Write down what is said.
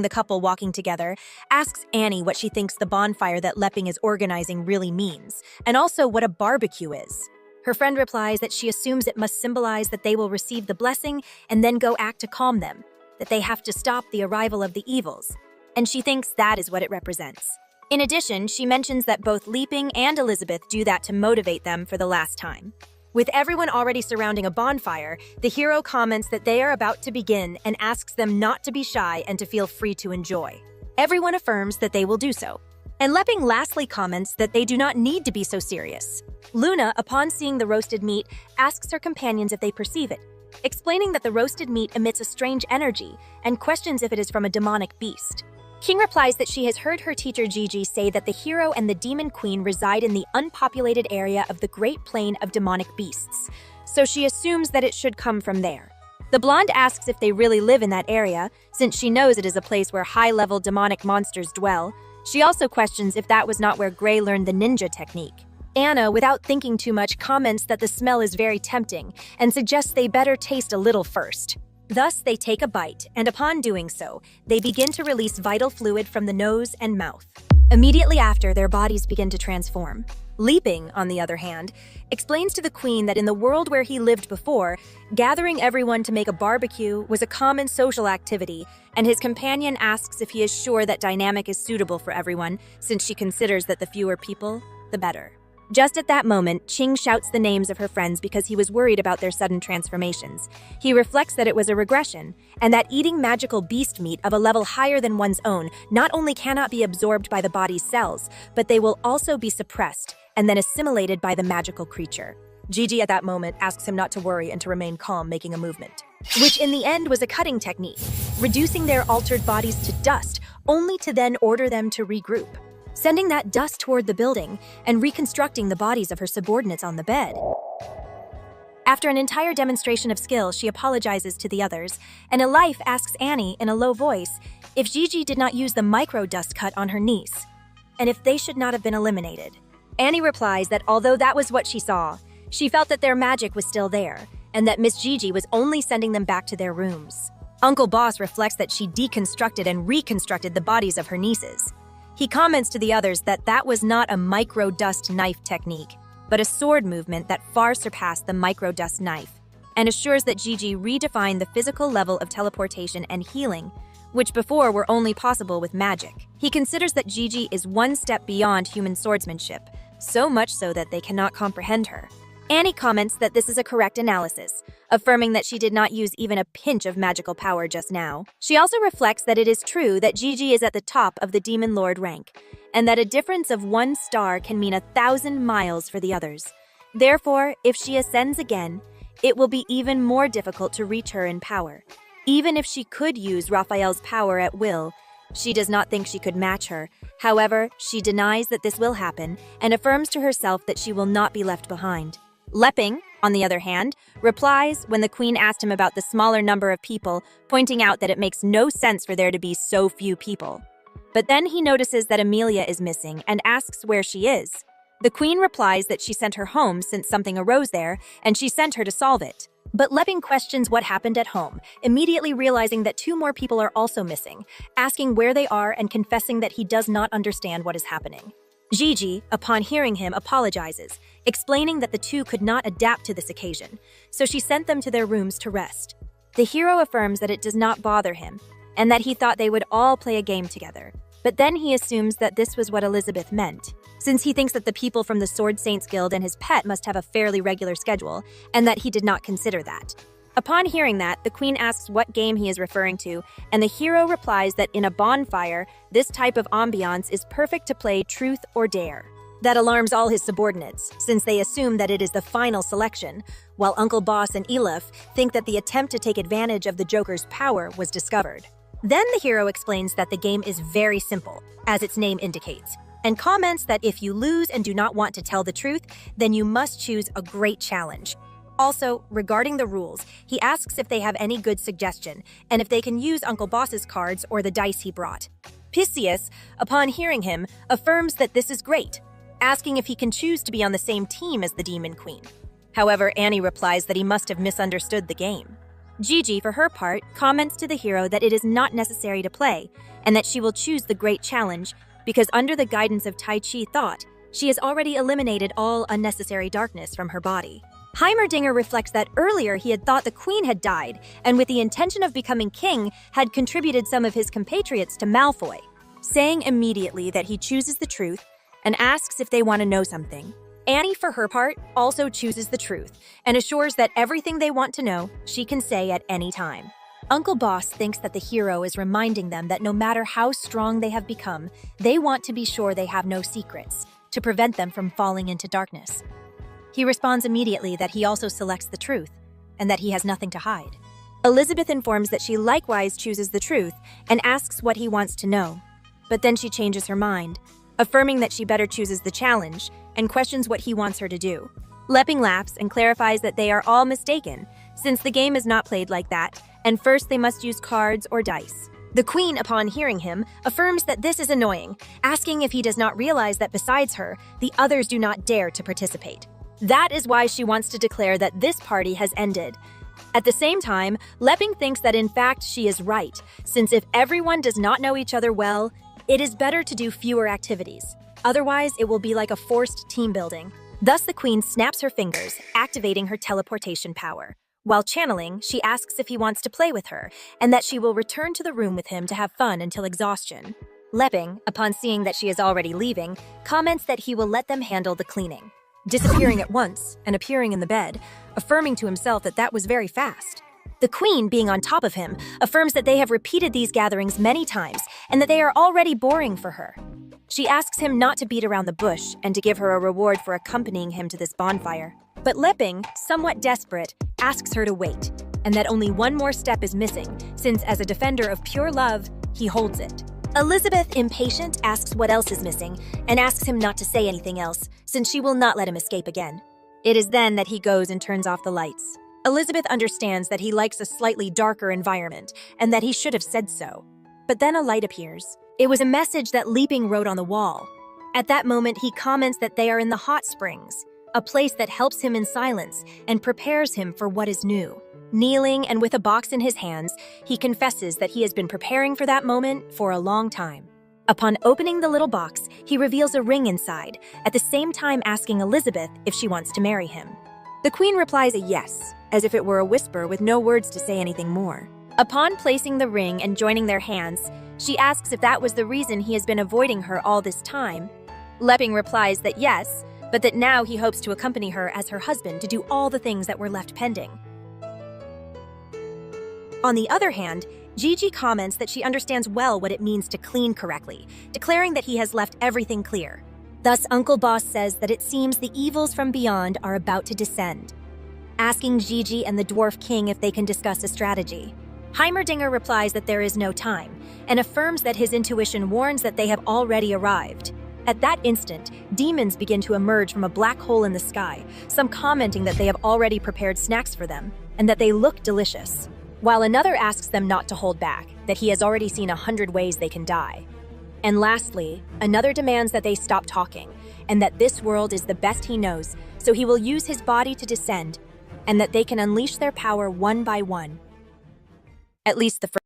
the couple walking together, asks Annie what she thinks the bonfire that Lepping is organizing really means, and also what a barbecue is. Her friend replies that she assumes it must symbolize that they will receive the blessing and then go act to calm them, that they have to stop the arrival of the evils, and she thinks that is what it represents. In addition, she mentions that both Leaping and Elizabeth do that to motivate them for the last time. With everyone already surrounding a bonfire, the hero comments that they are about to begin and asks them not to be shy and to feel free to enjoy. Everyone affirms that they will do so. And Lepping lastly comments that they do not need to be so serious. Luna, upon seeing the roasted meat, asks her companions if they perceive it, explaining that the roasted meat emits a strange energy and questions if it is from a demonic beast. King replies that she has heard her teacher Gigi say that the hero and the demon queen reside in the unpopulated area of the Great Plain of Demonic Beasts, so she assumes that it should come from there. The blonde asks if they really live in that area, since she knows it is a place where high-level demonic monsters dwell. She also questions if that was not where Gray learned the ninja technique. Anna, without thinking too much, comments that the smell is very tempting and suggests they better taste a little first. Thus, they take a bite, and upon doing so, they begin to release vital fluid from the nose and mouth. Immediately after, their bodies begin to transform. Leaping, on the other hand, explains to the queen that in the world where he lived before, gathering everyone to make a barbecue was a common social activity, and his companion asks if he is sure that dynamic is suitable for everyone, since she considers that the fewer people, the better. Just at that moment, Ching shouts the names of her friends because he was worried about their sudden transformations. He reflects that it was a regression, and that eating magical beast meat of a level higher than one's own not only cannot be absorbed by the body's cells, but they will also be suppressed and then assimilated by the magical creature. Gigi at that moment asks him not to worry and to remain calm, making a movement, which in the end was a cutting technique, reducing their altered bodies to dust, only to then order them to regroup, sending that dust toward the building and reconstructing the bodies of her subordinates on the bed. After an entire demonstration of skill, she apologizes to the others, and Elif asks Annie in a low voice if Gigi did not use the micro-dust cut on her niece, and if they should not have been eliminated. Annie replies that although that was what she saw, she felt that their magic was still there, and that Miss Gigi was only sending them back to their rooms. Uncle Boss reflects that she deconstructed and reconstructed the bodies of her nieces. He comments to the others that that was not a micro-dust knife technique, but a sword movement that far surpassed the micro-dust knife, and assures that Gigi redefined the physical level of teleportation and healing, which before were only possible with magic. He considers that Gigi is one step beyond human swordsmanship, so much so that they cannot comprehend her. Annie comments that this is a correct analysis, affirming that she did not use even a pinch of magical power just now. She also reflects that it is true that Gigi is at the top of the Demon Lord rank, and that a difference of 1 star can mean 1,000 miles for the others. Therefore, if she ascends again, it will be even more difficult to reach her in power. Even if she could use Raphael's power at will, she does not think she could match her. However, she denies that this will happen and affirms to herself that she will not be left behind. Lepping, on the other hand, replies when the queen asked him about the smaller number of people, pointing out that it makes no sense for there to be so few people. But then he notices that Amelia is missing and asks where she is. The queen replies that she sent her home since something arose there, and she sent her to solve it. But Lepping questions what happened at home, immediately realizing that 2 more people are also missing, asking where they are and confessing that he does not understand what is happening. Gigi, upon hearing him, apologizes, explaining that the 2 could not adapt to this occasion, so she sent them to their rooms to rest. The hero affirms that it does not bother him, and that he thought they would all play a game together. But then he assumes that this was what Elizabeth meant, since he thinks that the people from the Sword Saints Guild and his pet must have a fairly regular schedule, and that he did not consider that. Upon hearing that, the queen asks what game he is referring to, and the hero replies that in a bonfire, this type of ambiance is perfect to play truth or dare. That alarms all his subordinates, since they assume that it is the final selection, while Uncle Boss and Elif think that the attempt to take advantage of the Joker's power was discovered. Then the hero explains that the game is very simple, as its name indicates, and comments that if you lose and do not want to tell the truth, then you must choose a great challenge. Also, regarding the rules, he asks if they have any good suggestion, and if they can use Uncle Boss's cards or the dice he brought. Pisceus, upon hearing him, affirms that this is great, asking if he can choose to be on the same team as the Demon Queen. However, Annie replies that he must have misunderstood the game. Gigi, for her part, comments to the hero that it is not necessary to play, and that she will choose the great challenge because under the guidance of Tai Chi thought, she has already eliminated all unnecessary darkness from her body. Heimerdinger reflects that earlier he had thought the queen had died, and with the intention of becoming king, had contributed some of his compatriots to Malfoy, saying immediately that he chooses the truth and asks if they want to know something. Annie, for her part, also chooses the truth and assures that everything they want to know, she can say at any time. Uncle Boss thinks that the hero is reminding them that no matter how strong they have become, they want to be sure they have no secrets, to prevent them from falling into darkness. He responds immediately that he also selects the truth, and that he has nothing to hide. Elizabeth informs that she likewise chooses the truth and asks what he wants to know. But then she changes her mind, affirming that she better chooses the challenge, and questions what he wants her to do. Lepping laughs and clarifies that they are all mistaken, since the game is not played like that, and first they must use cards or dice. The queen, upon hearing him, affirms that this is annoying, asking if he does not realize that besides her, the others do not dare to participate. That is why she wants to declare that this party has ended. At the same time, Lepping thinks that in fact she is right, since if everyone does not know each other well, it is better to do fewer activities. Otherwise, it will be like a forced team building. Thus, the queen snaps her fingers, activating her teleportation power. While channeling, she asks if he wants to play with her, and that she will return to the room with him to have fun until exhaustion. Lepping, upon seeing that she is already leaving, comments that he will let them handle the cleaning, disappearing at once and appearing in the bed, affirming to himself that that was very fast. The queen, being on top of him, affirms that they have repeated these gatherings many times and that they are already boring for her. She asks him not to beat around the bush and to give her a reward for accompanying him to this bonfire. But Lepping, somewhat desperate, asks her to wait, and that only one more step is missing, since as a defender of pure love, he holds it. Elizabeth, impatient, asks what else is missing, and asks him not to say anything else, since she will not let him escape again. It is then that he goes and turns off the lights. Elizabeth understands that he likes a slightly darker environment, and that he should have said so. But then a light appears. It was a message that Lepping wrote on the wall. At that moment, he comments that they are in the hot springs, a place that helps him in silence and prepares him for what is new. Kneeling and with a box in his hands, he confesses that he has been preparing for that moment for a long time. Upon opening the little box, he reveals a ring inside, at the same time asking Elizabeth if she wants to marry him. The queen replies a yes, as if it were a whisper with no words to say anything more. Upon placing the ring and joining their hands, she asks if that was the reason he has been avoiding her all this time. Lepping replies that yes, but that now he hopes to accompany her as her husband to do all the things that were left pending. On the other hand, Gigi comments that she understands well what it means to clean correctly, declaring that he has left everything clear. Thus, Uncle Boss says that it seems the evils from beyond are about to descend, asking Gigi and the Dwarf King if they can discuss a strategy. Heimerdinger replies that there is no time, and affirms that his intuition warns that they have already arrived. At that instant, demons begin to emerge from a black hole in the sky, some commenting that they have already prepared snacks for them, and that they look delicious. While another asks them not to hold back, that he has already seen 100 ways they can die. And lastly, another demands that they stop talking, and that this world is the best he knows, so he will use his body to descend, and that they can unleash their power one by one. At least the first